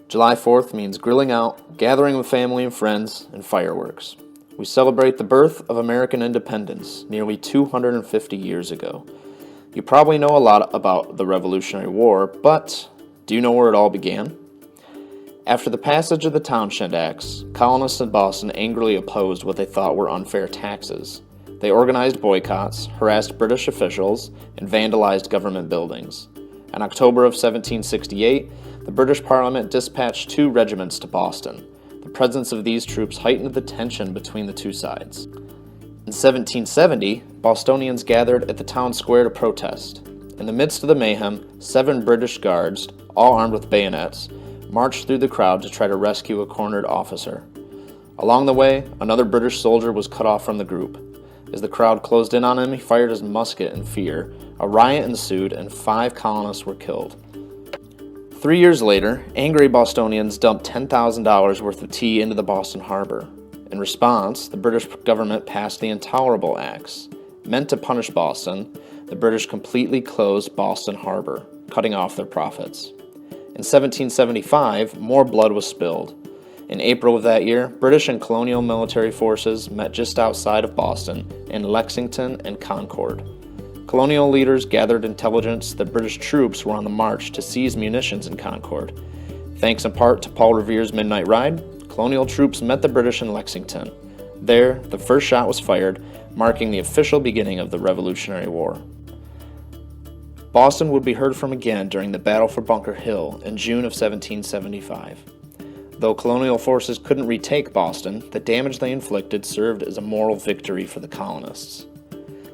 July 4th means grilling out, gathering with family and friends, and fireworks. We celebrate the birth of American independence nearly 250 years ago. You probably know a lot about the Revolutionary War, but do you know where it all began? After the passage of the Townshend Acts, colonists in Boston angrily opposed what they thought were unfair taxes. They organized boycotts, harassed British officials, and vandalized government buildings. In October of 1768, the British Parliament dispatched 2 regiments to Boston. The presence of these troops heightened the tension between the two sides. In 1770, Bostonians gathered at the town square to protest. In the midst of the mayhem, 7 British guards, all armed with bayonets, marched through the crowd to try to rescue a cornered officer. Along the way, another British soldier was cut off from the group. As the crowd closed in on him, he fired his musket in fear. A riot ensued, and 5 colonists were killed. 3 years later, angry Bostonians dumped $10,000 worth of tea into the Boston harbor. In response, the British government passed the Intolerable Acts. Meant to punish Boston, the British completely closed Boston Harbor, cutting off their profits. In 1775, more blood was spilled. In April of that year, British and colonial military forces met just outside of Boston in Lexington and Concord. Colonial leaders gathered intelligence that British troops were on the march to seize munitions in Concord. Thanks in part to Paul Revere's midnight ride, colonial troops met the British in Lexington. There, the first shot was fired, marking the official beginning of the Revolutionary War. Boston would be heard from again during the Battle for Bunker Hill in June of 1775. Though colonial forces couldn't retake Boston, the damage they inflicted served as a moral victory for the colonists.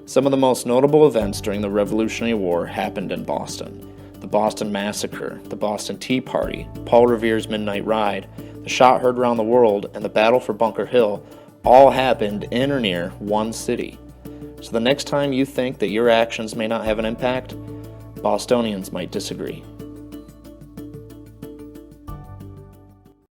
Some of the most notable events during the Revolutionary War happened in Boston. The Boston Massacre, the Boston Tea Party, Paul Revere's Midnight Ride, the shot heard around the world, and the Battle for Bunker Hill all happened in or near one city. So the next time you think that your actions may not have an impact, Bostonians might disagree.